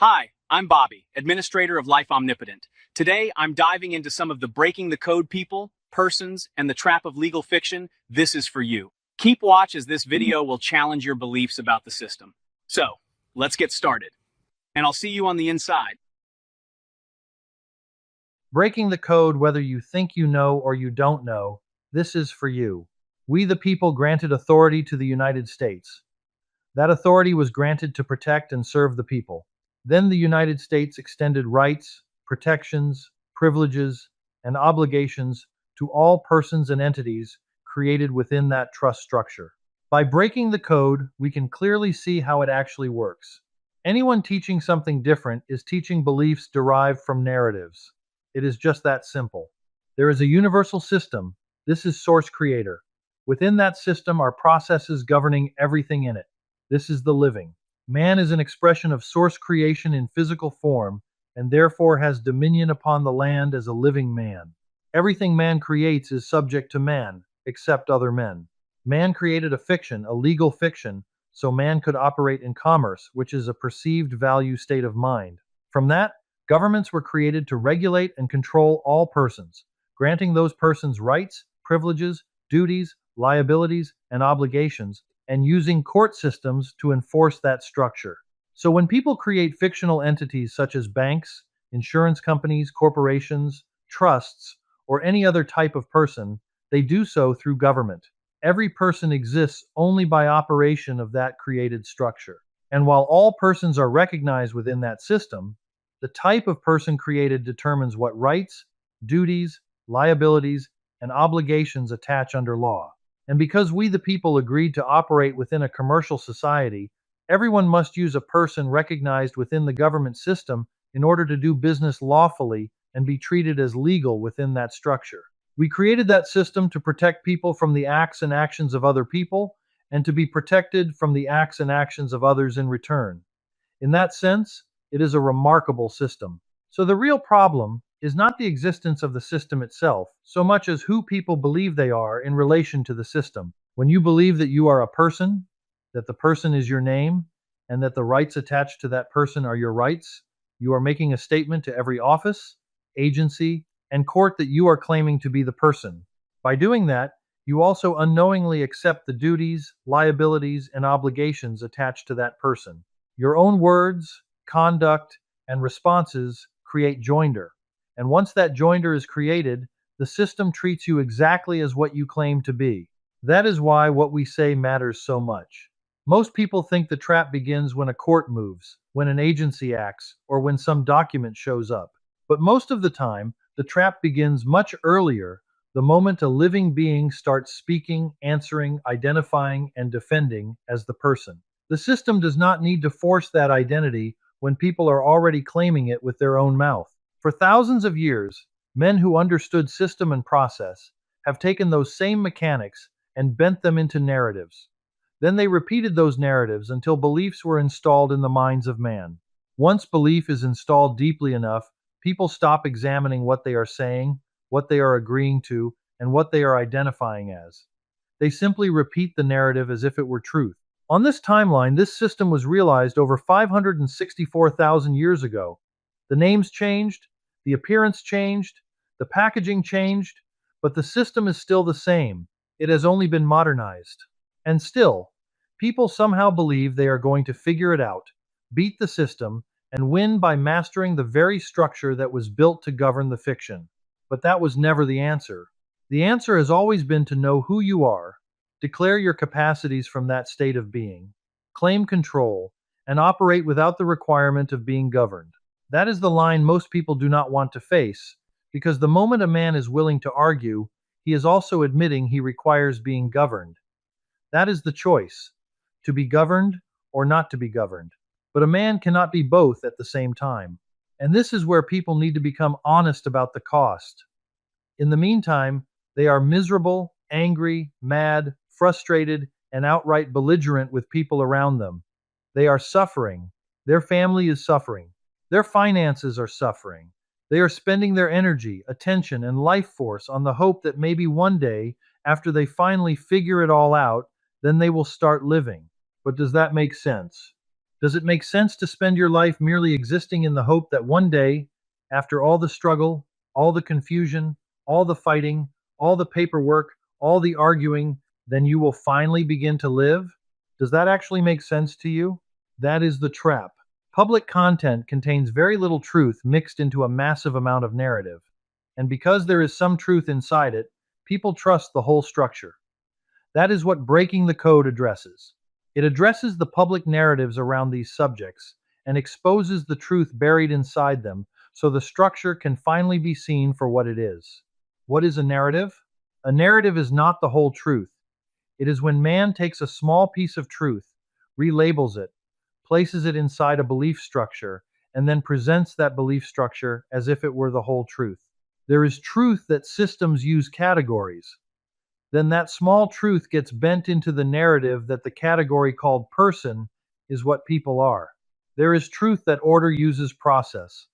Hi, I'm Bobby, administrator of Life Omnipotent. Today, I'm diving into some of the breaking the code people, persons, and the trap of legal fiction. This is for you. Keep watch as this video will challenge your beliefs about the system. So, let's get started. And I'll see you on the inside. Breaking the code, whether you think you know or you don't know, this is for you. We, the people, granted authority to the United States. That authority was granted to protect and serve the people. Then the United States extended rights, protections, privileges, and obligations to all persons and entities created within that trust structure. By breaking the code, we can clearly see how it actually works. Anyone teaching something different is teaching beliefs derived from narratives. It is just that simple. There is a universal system. This is Source Creator. Within that system are processes governing everything in it. This is the living. Man is an expression of source creation in physical form, and therefore has dominion upon the land as a living man. Everything man creates is subject to man, except other men. Man created a fiction, a legal fiction, so man could operate in commerce, which is a perceived value state of mind. From that, governments were created to regulate and control all persons, granting those persons rights, privileges, duties, liabilities, and obligations, and using court systems to enforce that structure. So when people create fictional entities such as banks, insurance companies, corporations, trusts, or any other type of person, they do so through government. Every person exists only by operation of that created structure. And while all persons are recognized within that system, the type of person created determines what rights, duties, liabilities, and obligations attach under law. And because we the people agreed to operate within a commercial society, everyone must use a person recognized within the government system in order to do business lawfully and be treated as legal within that structure. We created that system to protect people from the acts and actions of other people, and to be protected from the acts and actions of others in return. In that sense, it is a remarkable system. So the real problem is not the existence of the system itself, so much as who people believe they are in relation to the system. When you believe that you are a person, that the person is your name, and that the rights attached to that person are your rights, you are making a statement to every office, agency, and court that you are claiming to be the person. By doing that, you also unknowingly accept the duties, liabilities, and obligations attached to that person. Your own words, conduct, and responses create joinder. And once that joinder is created, the system treats you exactly as what you claim to be. That is why what we say matters so much. Most people think the trap begins when a court moves, when an agency acts, or when some document shows up. But most of the time, the trap begins much earlier, the moment a living being starts speaking, answering, identifying, and defending as the person. The system does not need to force that identity when people are already claiming it with their own mouth. For thousands of years, men who understood system and process have taken those same mechanics and bent them into narratives. Then they repeated those narratives until beliefs were installed in the minds of man. Once belief is installed deeply enough, people stop examining what they are saying, what they are agreeing to, and what they are identifying as. They simply repeat the narrative as if it were truth. On this timeline, this system was realized over 564,000 years ago. The names changed, the appearance changed, the packaging changed, but the system is still the same. It has only been modernized. And still, people somehow believe they are going to figure it out, beat the system, and win by mastering the very structure that was built to govern the fiction. But that was never the answer. The answer has always been to know who you are, declare your capacities from that state of being, claim control, and operate without the requirement of being governed. That is the line most people do not want to face, because the moment a man is willing to argue, he is also admitting he requires being governed. That is the choice, to be governed or not to be governed. But a man cannot be both at the same time. And this is where people need to become honest about the cost. In the meantime, they are miserable, angry, mad, frustrated, and outright belligerent with people around them. They are suffering. Their family is suffering. Their finances are suffering. They are spending their energy, attention, and life force on the hope that maybe one day, after they finally figure it all out, then they will start living. But does that make sense? Does it make sense to spend your life merely existing in the hope that one day, after all the struggle, all the confusion, all the fighting, all the paperwork, all the arguing, then you will finally begin to live? Does that actually make sense to you? That is the trap. Public content contains very little truth mixed into a massive amount of narrative. And because there is some truth inside it, people trust the whole structure. That is what breaking the code addresses. It addresses the public narratives around these subjects and exposes the truth buried inside them so the structure can finally be seen for what it is. What is a narrative? A narrative is not the whole truth. It is when man takes a small piece of truth, relabels it, places it inside a belief structure, and then presents that belief structure as if it were the whole truth. There is truth that systems use categories. Then that small truth gets bent into the narrative that the category called person is what people are. There is truth that order uses process.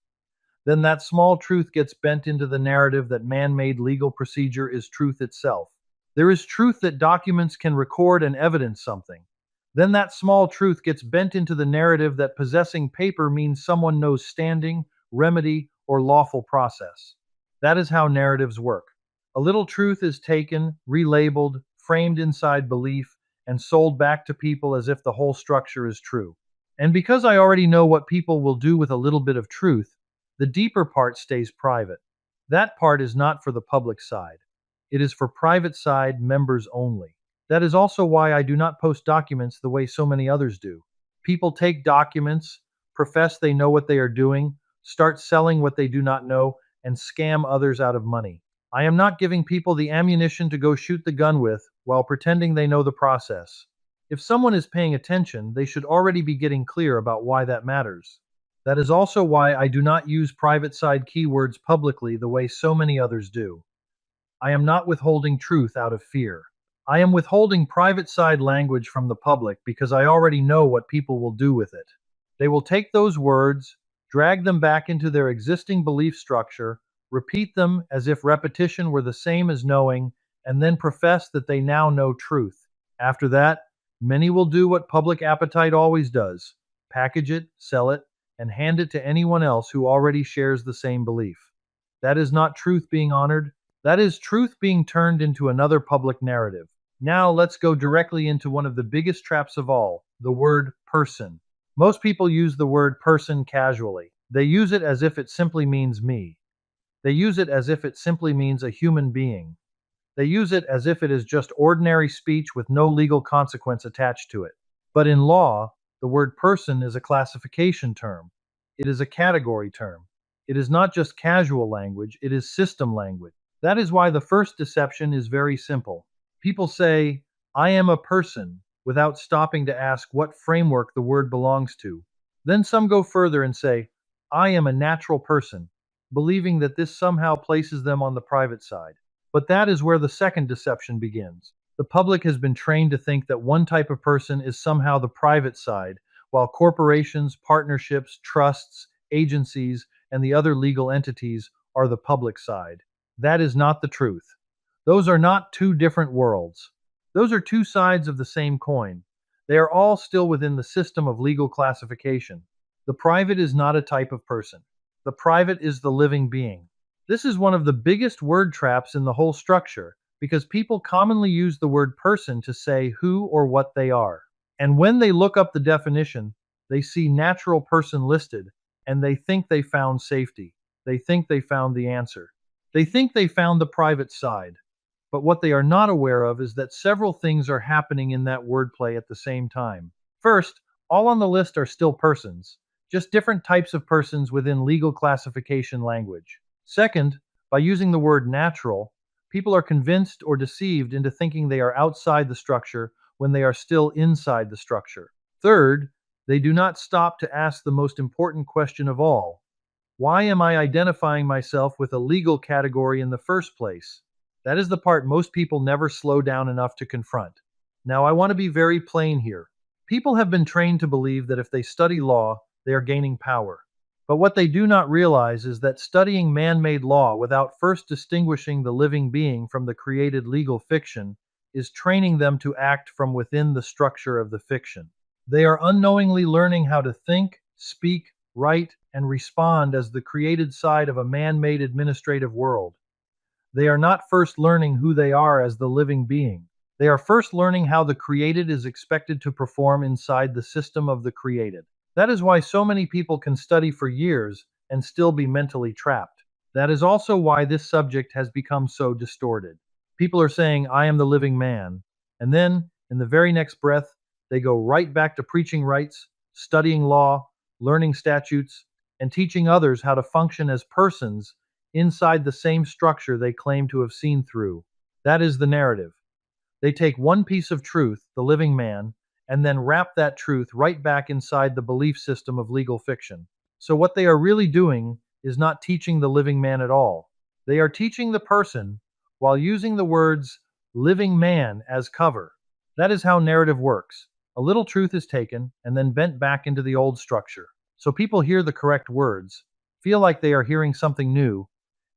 Then that small truth gets bent into the narrative that man-made legal procedure is truth itself. There is truth that documents can record and evidence something. Then that small truth gets bent into the narrative that possessing paper means someone knows standing, remedy, or lawful process. That is how narratives work. A little truth is taken, relabeled, framed inside belief, and sold back to people as if the whole structure is true. And because I already know what people will do with a little bit of truth, the deeper part stays private. That part is not for the public side. It is for private side members only. That is also why I do not post documents the way so many others do. People take documents, profess they know what they are doing, start selling what they do not know, and scam others out of money. I am not giving people the ammunition to go shoot the gun with while pretending they know the process. If someone is paying attention, they should already be getting clear about why that matters. That is also why I do not use private side keywords publicly the way so many others do. I am not withholding truth out of fear. I am withholding private side language from the public because I already know what people will do with it. They will take those words, drag them back into their existing belief structure, repeat them as if repetition were the same as knowing, and then profess that they now know truth. After that, many will do what public appetite always does: package it, sell it, and hand it to anyone else who already shares the same belief. That is not truth being honored. That is truth being turned into another public narrative. Now let's go directly into one of the biggest traps of all, the word person. Most people use the word person casually. They use it as if it simply means me. They use it as if it simply means a human being. They use it as if it is just ordinary speech with no legal consequence attached to it. But in law, the word person is a classification term. It is a category term. It is not just casual language, it is system language. That is why the first deception is very simple. People say, I am a person, without stopping to ask what framework the word belongs to. Then some go further and say, I am a natural person, believing that this somehow places them on the private side. But that is where the second deception begins. The public has been trained to think that one type of person is somehow the private side, while corporations, partnerships, trusts, agencies, and the other legal entities are the public side. That is not the truth. Those are not two different worlds. Those are two sides of the same coin. They are all still within the system of legal classification. The private is not a type of person. The private is the living being. This is one of the biggest word traps in the whole structure, because people commonly use the word person to say who or what they are. And when they look up the definition, they see natural person listed, and they think they found safety. They think they found the answer. They think they found the private side. But what they are not aware of is that several things are happening in that wordplay at the same time. First, all on the list are still persons, just different types of persons within legal classification language. Second, by using the word natural, people are convinced or deceived into thinking they are outside the structure when they are still inside the structure. Third, they do not stop to ask the most important question of all. Why am I identifying myself with a legal category in the first place? That is the part most people never slow down enough to confront. Now, I want to be very plain here. People have been trained to believe that if they study law, they are gaining power. But what they do not realize is that studying man-made law without first distinguishing the living being from the created legal fiction is training them to act from within the structure of the fiction. They are unknowingly learning how to think, speak, write, and respond as the created side of a man-made administrative world. They are not first learning who they are as the living being. They are first learning how the created is expected to perform inside the system of the created. That is why so many people can study for years and still be mentally trapped. That is also why this subject has become so distorted. People are saying, I am the living man, and then, in the very next breath, they go right back to preaching rights, studying law, learning statutes, and teaching others how to function as persons inside the same structure they claim to have seen through. That is the narrative. They take one piece of truth, the living man, and then wrap that truth right back inside the belief system of legal fiction. So what they are really doing is not teaching the living man at all. They are teaching the person while using the words living man as cover. That is how narrative works. A little truth is taken and then bent back into the old structure. So people hear the correct words, feel like they are hearing something new,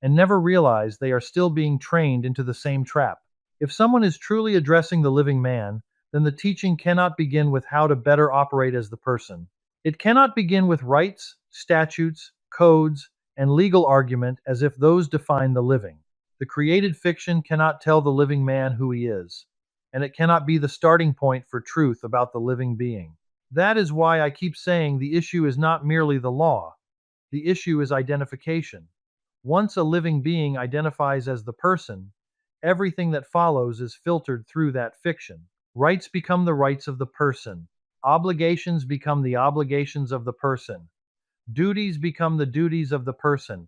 and never realize they are still being trained into the same trap. If someone is truly addressing the living man, then the teaching cannot begin with how to better operate as the person. It cannot begin with rights, statutes, codes, and legal argument as if those define the living. The created fiction cannot tell the living man who he is, and it cannot be the starting point for truth about the living being. That is why I keep saying the issue is not merely the law, the issue is identification. Once a living being identifies as the person, everything that follows is filtered through that fiction. Rights become the rights of the person. Obligations become the obligations of the person. Duties become the duties of the person.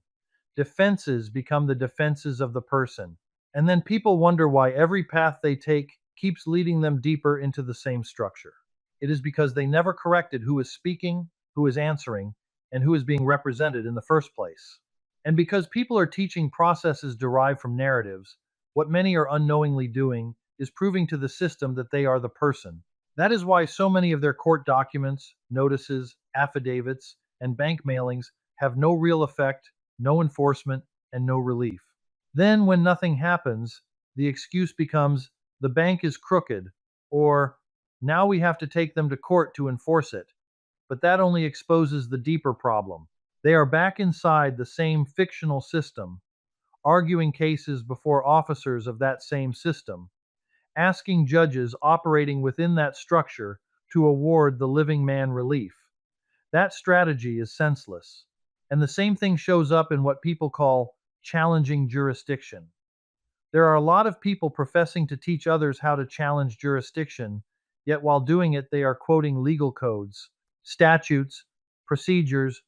Defenses become the defenses of the person. And then people wonder why every path they take keeps leading them deeper into the same structure. It is because they never corrected who is speaking, who is answering, and who is being represented in the first place. And because people are teaching processes derived from narratives, what many are unknowingly doing is proving to the system that they are the person. That is why so many of their court documents, notices, affidavits, and bank mailings have no real effect, no enforcement, and no relief. Then, when nothing happens, the excuse becomes the bank is crooked, or now we have to take them to court to enforce it. But that only exposes the deeper problem. They are back inside the same fictional system, arguing cases before officers of that same system, asking judges operating within that structure to award the living man relief. That strategy is senseless. And the same thing shows up in what people call challenging jurisdiction. There are a lot of people professing to teach others how to challenge jurisdiction, yet while doing it, they are quoting legal codes, statutes, procedures,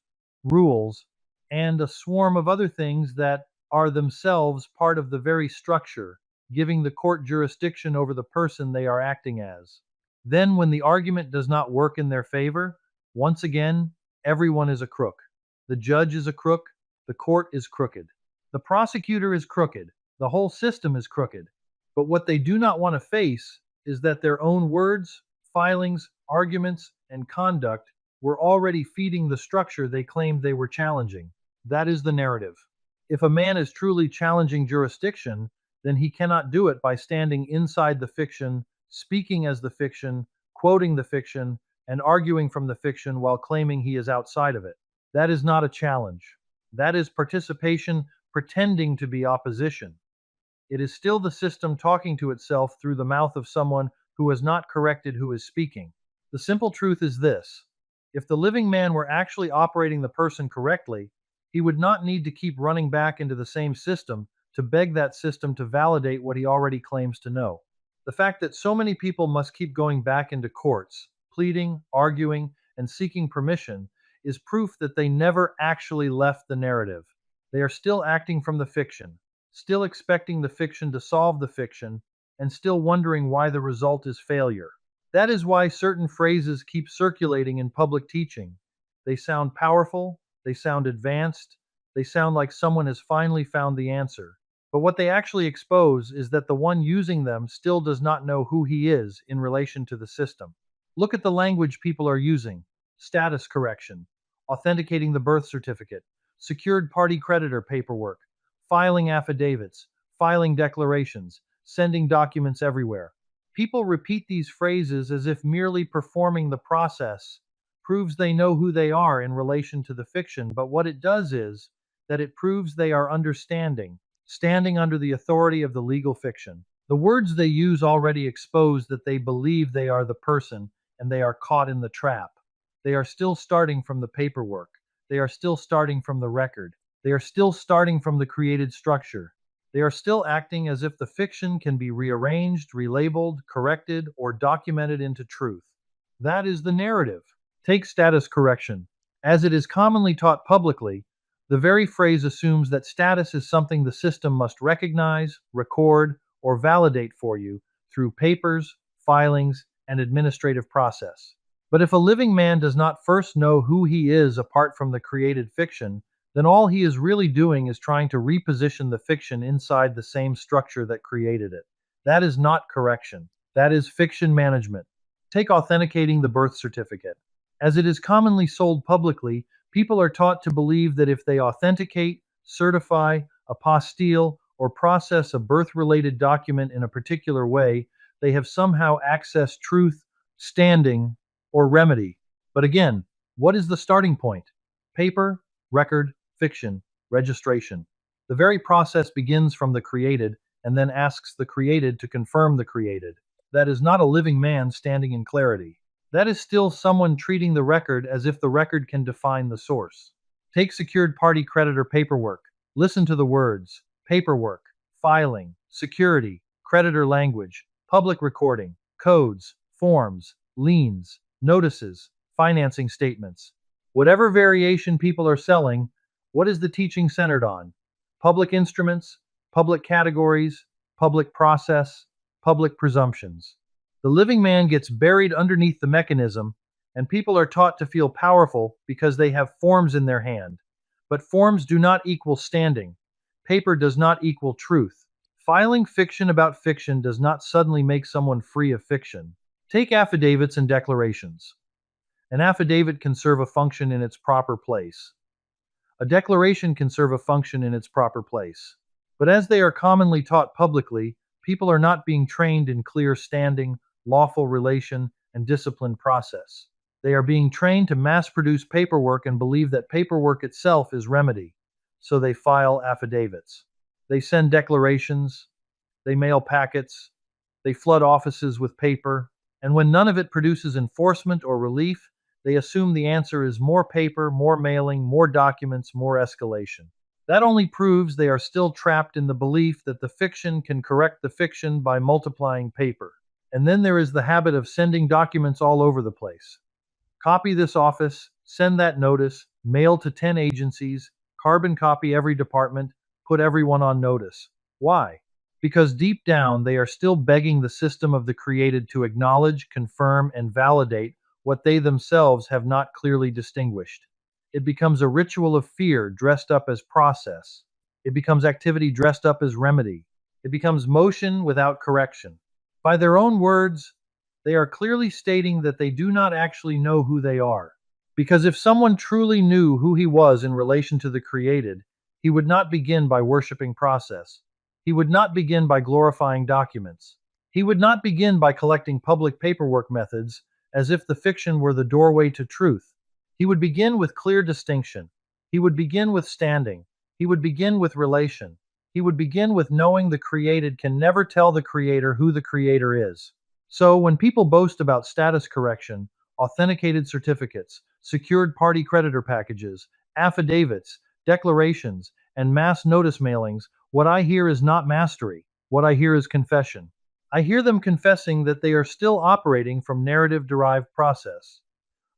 rules, and a swarm of other things that are themselves part of the very structure, giving the court jurisdiction over the person they are acting as. Then, when the argument does not work in their favor, once again, everyone is a crook. The judge is a crook, the court is crooked, the prosecutor is crooked, the whole system is crooked. But what they do not want to face is that their own words, filings, arguments, and conduct were already feeding the structure they claimed they were challenging. That is the narrative. If a man is truly challenging jurisdiction, then he cannot do it by standing inside the fiction, speaking as the fiction, quoting the fiction, and arguing from the fiction while claiming he is outside of it. That is not a challenge. That is participation pretending to be opposition. It is still the system talking to itself through the mouth of someone who has not corrected who is speaking. The simple truth is this: if the living man were actually operating the person correctly, he would not need to keep running back into the same system to beg that system to validate what he already claims to know. The fact that so many people must keep going back into courts, pleading, arguing, and seeking permission is proof that they never actually left the narrative. They are still acting from the fiction, still expecting the fiction to solve the fiction, and still wondering why the result is failure. That is why certain phrases keep circulating in public teaching. They sound powerful, they sound advanced, they sound like someone has finally found the answer. But what they actually expose is that the one using them still does not know who he is in relation to the system. Look at the language people are using: status correction, authenticating the birth certificate, secured party creditor paperwork, filing affidavits, filing declarations, sending documents everywhere. People repeat these phrases as if merely performing the process proves they know who they are in relation to the fiction, but what it does is that it proves they are understanding, standing under the authority of the legal fiction. The words they use already expose that they believe they are the person and they are caught in the trap. They are still starting from the paperwork. They are still starting from the record. They are still starting from the created structure. They are still acting as if the fiction can be rearranged, relabeled, corrected, or documented into truth. That is the narrative. Take status correction. As it is commonly taught publicly, the very phrase assumes that status is something the system must recognize, record, or validate for you through papers, filings, and administrative process. But if a living man does not first know who he is apart from the created fiction, then all he is really doing is trying to reposition the fiction inside the same structure that created it. That is not correction. That is fiction management. Take authenticating the birth certificate. As it is commonly sold publicly, people are taught to believe that if they authenticate, certify, apostille, or process a birth-related document in a particular way, they have somehow accessed truth, standing, or remedy. But again, what is the starting point? Paper, record, fiction, registration. The very process begins from the created and then asks the created to confirm the created. That is not a living man standing in clarity. That is still someone treating the record as if the record can define the source. Take secured party creditor paperwork. Listen to the words paperwork, filing, security, creditor language, public recording, codes, forms, liens, notices, financing statements. Whatever variation people are selling, what is the teaching centered on? Public instruments, public categories, public process, public presumptions. The living man gets buried underneath the mechanism, and people are taught to feel powerful because they have forms in their hand. But forms do not equal standing. Paper does not equal truth. Filing fiction about fiction does not suddenly make someone free of fiction. Take affidavits and declarations. An affidavit can serve a function in its proper place. A declaration can serve a function in its proper place. But as they are commonly taught publicly, people are not being trained in clear standing, lawful relation, and disciplined process. They are being trained to mass-produce paperwork and believe that paperwork itself is remedy. So they file affidavits. They send declarations. They mail packets. They flood offices with paper. And when none of it produces enforcement or relief, they assume the answer is more paper, more mailing, more documents, more escalation. That only proves they are still trapped in the belief that the fiction can correct the fiction by multiplying paper. And then there is the habit of sending documents all over the place. Copy this office, send that notice, mail to 10 agencies, carbon copy every department, put everyone on notice. Why? Because deep down they are still begging the system of the created to acknowledge, confirm, and validate what they themselves have not clearly distinguished. It becomes a ritual of fear dressed up as process. It becomes activity dressed up as remedy. It becomes motion without correction. By their own words, they are clearly stating that they do not actually know who they are. Because if someone truly knew who he was in relation to the created, he would not begin by worshiping process. He would not begin by glorifying documents. He would not begin by collecting public paperwork methods as if the fiction were the doorway to truth. He would begin with clear distinction. He would begin with standing. He would begin with relation. He would begin with knowing the created can never tell the creator who the creator is. So when people boast about status correction, authenticated certificates, secured party creditor packages, affidavits, declarations, and mass notice mailings, what I hear is not mastery. What I hear is confession. I hear them confessing that they are still operating from narrative-derived process.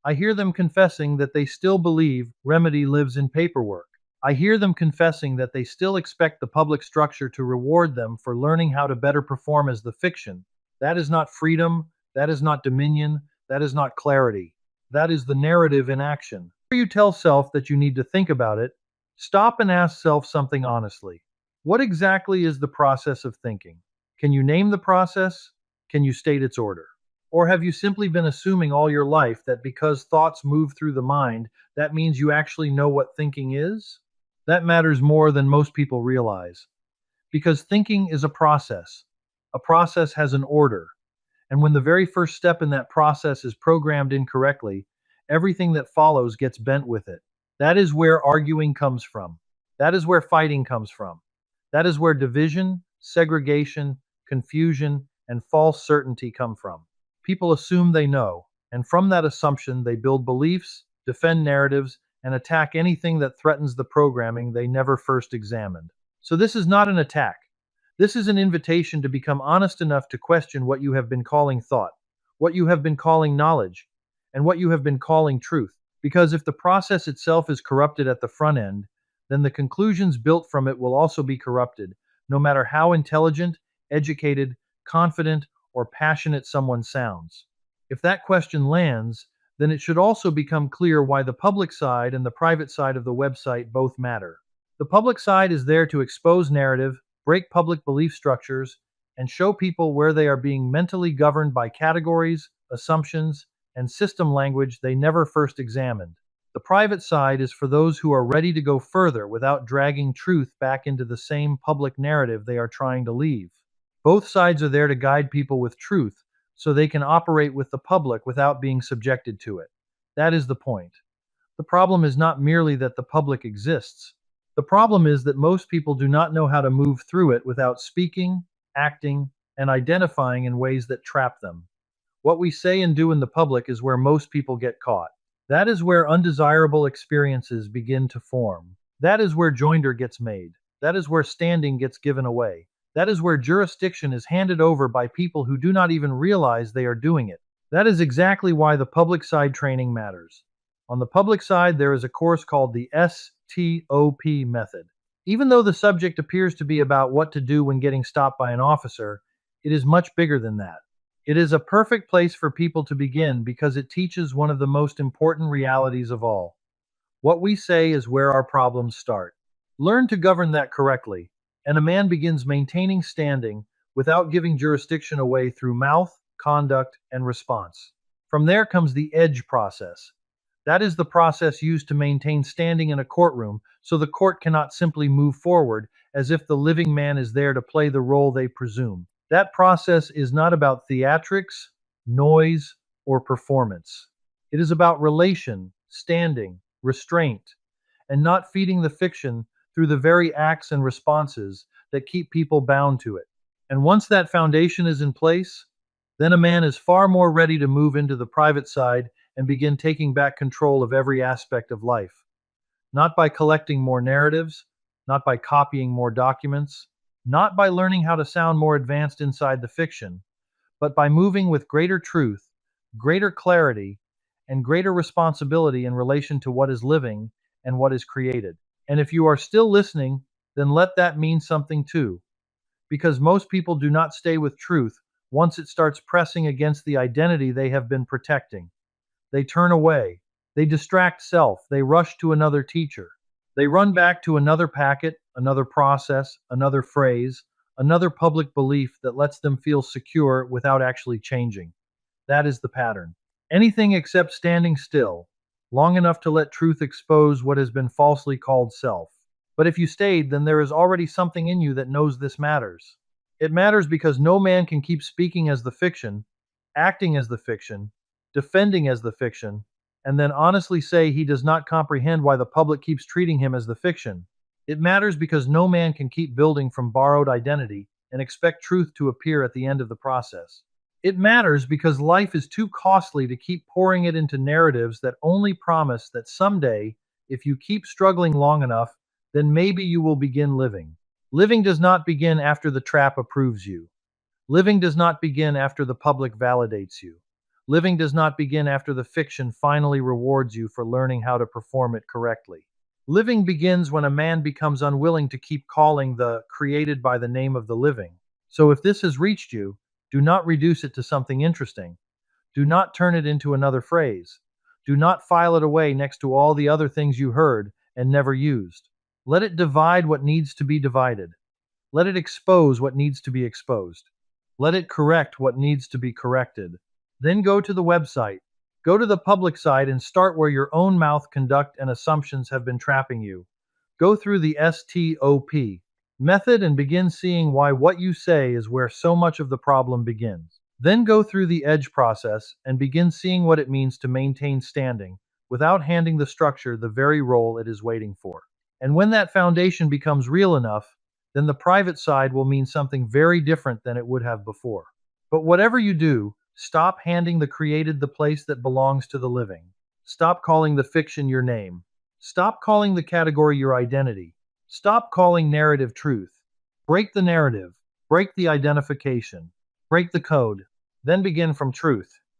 I hear them confessing that they still believe remedy lives in paperwork. I hear them confessing that they still expect the public structure to reward them for learning how to better perform as the fiction. That is not freedom. That is not dominion. That is not clarity. That is the narrative in action. Before you tell self that you need to think about it, stop and ask self something honestly. What exactly is the process of thinking? Can you name the process? Can you state its order? Or have you simply been assuming all your life that because thoughts move through the mind, that means you actually know what thinking is? That matters more than most people realize. Because thinking is a process. A process has an order. And when the very first step in that process is programmed incorrectly, everything that follows gets bent with it. That is where arguing comes from. That is where fighting comes from. That is where division, segregation, confusion, and false certainty come from. People assume they know, and from that assumption, they build beliefs, defend narratives, and attack anything that threatens the programming they never first examined. So, this is not an attack. This is an invitation to become honest enough to question what you have been calling thought, what you have been calling knowledge, and what you have been calling truth. Because if the process itself is corrupted at the front end, then the conclusions built from it will also be corrupted, no matter how intelligent, educated, confident, or passionate someone sounds. If that question lands, then it should also become clear why the public side and the private side of the website both matter. The public side is there to expose narrative, break public belief structures, and show people where they are being mentally governed by categories, assumptions, and system language they never first examined. The private side is for those who are ready to go further without dragging truth back into the same public narrative they are trying to leave. Both sides are there to guide people with truth so they can operate with the public without being subjected to it. That is the point. The problem is not merely that the public exists. The problem is that most people do not know how to move through it without speaking, acting, and identifying in ways that trap them. What we say and do in the public is where most people get caught. That is where undesirable experiences begin to form. That is where joinder gets made. That is where standing gets given away. That is where jurisdiction is handed over by people who do not even realize they are doing it. That is exactly why the public side training matters. On the public side, there is a course called the STOP method. Even though the subject appears to be about what to do when getting stopped by an officer, it is much bigger than that. It is a perfect place for people to begin because it teaches one of the most important realities of all. What we say is where our problems start. Learn to govern that correctly, and a man begins maintaining standing without giving jurisdiction away through mouth, conduct, and response. From there comes the edge process. That is the process used to maintain standing in a courtroom so the court cannot simply move forward as if the living man is there to play the role they presume. That process is not about theatrics, noise, or performance. It is about relation, standing, restraint, and not feeding the fiction through the very acts and responses that keep people bound to it. And once that foundation is in place, then a man is far more ready to move into the private side and begin taking back control of every aspect of life. Not by collecting more narratives, not by copying more documents, not by learning how to sound more advanced inside the fiction, but by moving with greater truth, greater clarity, and greater responsibility in relation to what is living and what is created. And if you are still listening, then let that mean something too. Because most people do not stay with truth once it starts pressing against the identity they have been protecting. They turn away. They distract self. They rush to another teacher. They run back to another packet, another process, another phrase, another public belief that lets them feel secure without actually changing. That is the pattern. Anything except standing still, long enough to let truth expose what has been falsely called self. But if you stayed, then there is already something in you that knows this matters. It matters because no man can keep speaking as the fiction, acting as the fiction, defending as the fiction, and then honestly say he does not comprehend why the public keeps treating him as the fiction. It matters because no man can keep building from borrowed identity and expect truth to appear at the end of the process. It matters because life is too costly to keep pouring it into narratives that only promise that someday, if you keep struggling long enough, then maybe you will begin living. Living does not begin after the trap approves you. Living does not begin after the public validates you. Living does not begin after the fiction finally rewards you for learning how to perform it correctly. Living begins when a man becomes unwilling to keep calling the created by the name of the living. So if this has reached you, do not reduce it to something interesting. Do not turn it into another phrase. Do not file it away next to all the other things you heard and never used. Let it divide what needs to be divided. Let it expose what needs to be exposed. Let it correct what needs to be corrected. Then go to the website. Go to the public side and start where your own mouth, conduct, and assumptions have been trapping you. Go through the STOP method and begin seeing why what you say is where so much of the problem begins. Then go through the edge process and begin seeing what it means to maintain standing without handing the structure the very role it is waiting for. And when that foundation becomes real enough, then the private side will mean something very different than it would have before. But whatever you do, stop handing the created the place that belongs to the living. Stop calling the fiction your name. Stop calling the category your identity. Stop calling narrative truth. Break the narrative. Break the identification. Break the code. Then begin from truth.